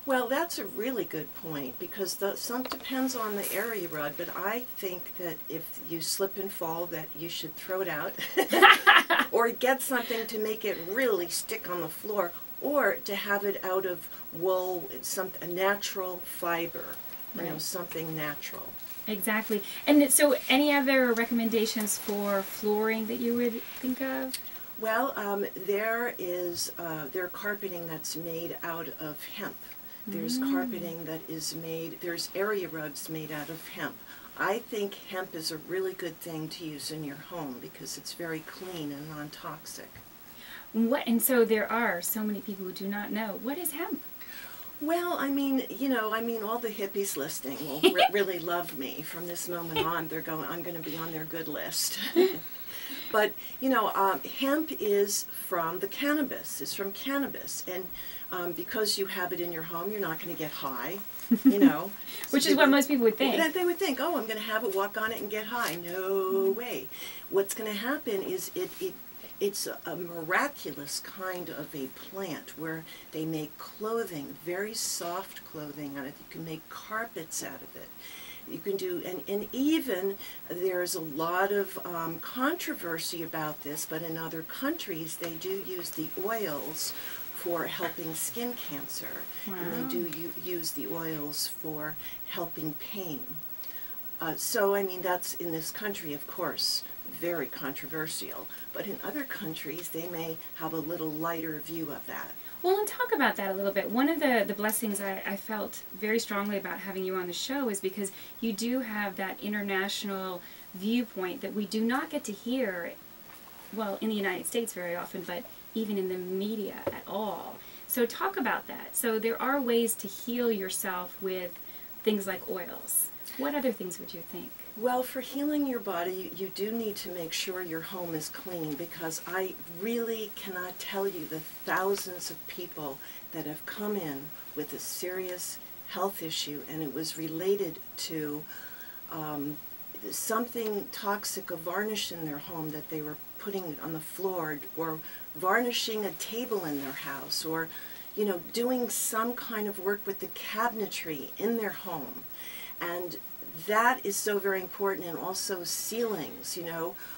Well, that's a really good point because some depends on the area rug, but I think that if you slip and fall that you should throw it out or get something to make it really stick on the floor or to have it out of wool, a natural fiber, Right. something natural. Exactly. And so any other recommendations for flooring that you would think of? Well, there carpeting that's made out of hemp. There's carpeting that is made, there's area rugs made out of hemp. I think hemp is a really good thing to use in your home because it's very clean and non-toxic. And so there are so many people who do not know. What is hemp? Well, all the hippies listening will really love me from this moment on. I'm going to be on their good list. But, hemp is from the cannabis. It's from cannabis. And because you have it in your home, you're not going to get high, Which is what most people would think. They would think, oh, I'm going to have it, walk on it, and get high. No way. What's going to happen is it's a miraculous kind of a plant where they make clothing, very soft clothing out of it. You can make carpets out of it. You can do, and even there's a lot of controversy about this, but in other countries they do use the oils for helping skin cancer. Wow. And they do use the oils for helping pain. So, that's in this country, of course, very controversial. But in other countries, they may have a little lighter view of that. Well, and talk about that a little bit. One of the blessings I felt very strongly about having you on the show is because you do have that international viewpoint that we do not get to hear, well, in the United States very often, but even in the media at all. So talk about that. So there are ways to heal yourself with things like oils. What other things would you think? Well, for healing your body, you do need to make sure your home is clean because I really cannot tell you the thousands of people that have come in with a serious health issue and it was related to something toxic, a varnish in their home that they were putting on the floor or varnishing a table in their house or, doing some kind of work with the cabinetry in their home. And that is so very important, and also ceilings,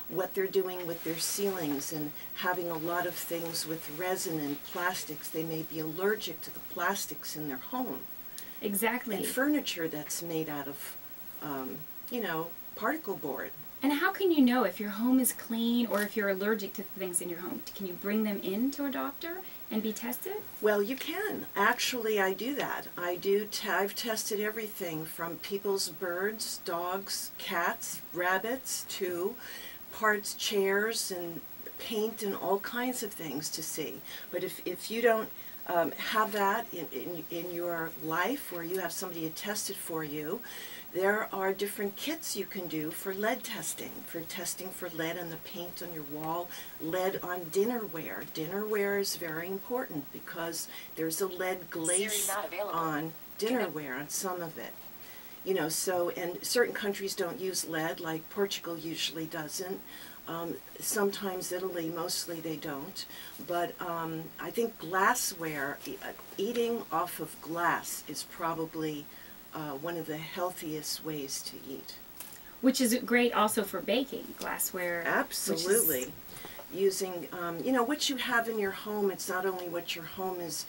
what they're doing with their ceilings and having a lot of things with resin and plastics. They may be allergic to the plastics in their home. Exactly. And furniture that's made out of, particle board. And how can you know if your home is clean or if you're allergic to things in your home? Can you bring them in to a doctor and be tested? Well, you can. Actually, I do that. I've tested everything from people's birds, dogs, cats, rabbits, to parts, chairs, and paint, and all kinds of things to see. But if you don't have that in your life, or you have somebody to test it for you, there are different kits you can do for lead testing for lead on the paint on your wall, lead on dinnerware. Dinnerware is very important because there's a lead glaze on dinnerware, on some of it. And certain countries don't use lead, like Portugal usually doesn't. Sometimes Italy, mostly they don't. But I think glassware, eating off of glass is probably one of the healthiest ways to eat. Which is great also for baking, glassware. Absolutely. Using, what you have in your home, it's not only what your home is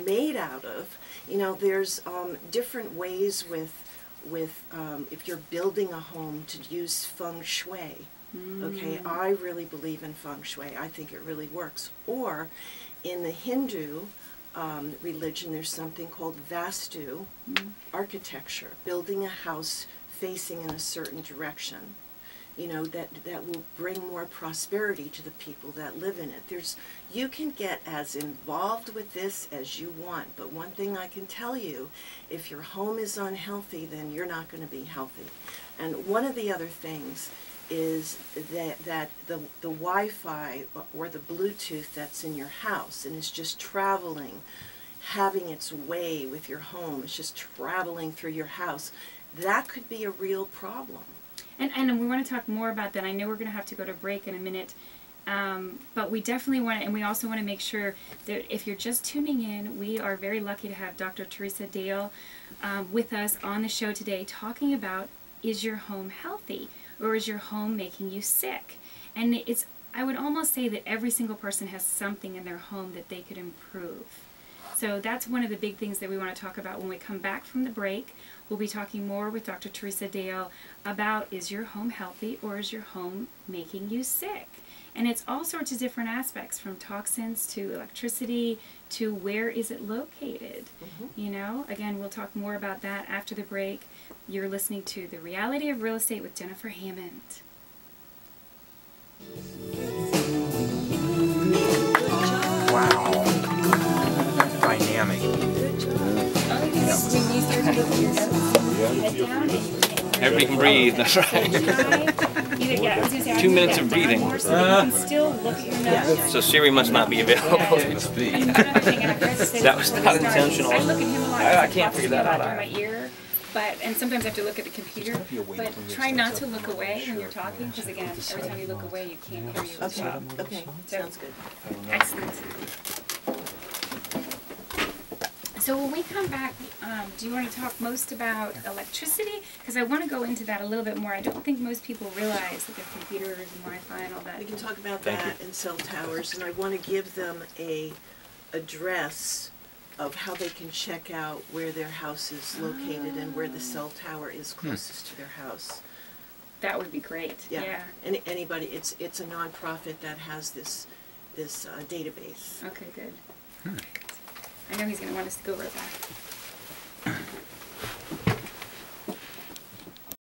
made out of. There's different ways with if you're building a home to use feng shui. Okay, I really believe in feng shui. I think it really works. Or in the Hindu religion, there's something called Vastu architecture, building a house facing in a certain direction. That will bring more prosperity to the people that live in it. You can get as involved with this as you want, but one thing I can tell you, if your home is unhealthy, then you're not going to be healthy. And one of the other things is that the Wi-Fi or the Bluetooth that's in your house and is just traveling, having its way with your home, it's just traveling through your house, that could be a real problem. And we want to talk more about that. I know we're going to have to go to break in a minute. But we definitely want to, and we also want to make sure that if you're just tuning in, we are very lucky to have Dr. Teresa Dale with us on the show today talking about, is your home healthy or is your home making you sick? And I would almost say that every single person has something in their home that they could improve. So that's one of the big things that we want to talk about when we come back from the break. We'll be talking more with Dr. Teresa Dale about, is your home healthy or is your home making you sick? And it's all sorts of different aspects, from toxins to electricity to where is it located. You know, again, we'll talk more about that after the break. You're listening to The Reality of Real Estate with Jennifer Hammond. Wow. Dynamic. Everybody can breathe, that's right. 2 minutes of breathing. Still look at your notes. So Siri must not be available. That was not intentional. I look at him a lot. I can't figure that out. In my ear, and sometimes I have to look at the computer. But try not to look away when you're talking, because again, every time you look away, you can't hear you. Okay, okay, sounds good. Excellent. So when we come back, do you want to talk most about electricity? Because I want to go into that a little bit more. I don't think most people realize that the computers and Wi-Fi and all that. We can talk about that and cell towers, and I want to give them a address of how they can check out where their house is located and where the cell tower is closest to their house. That would be great. Yeah. Anybody, it's a nonprofit that has this database. Okay, good. I know he's going to want us to go right back.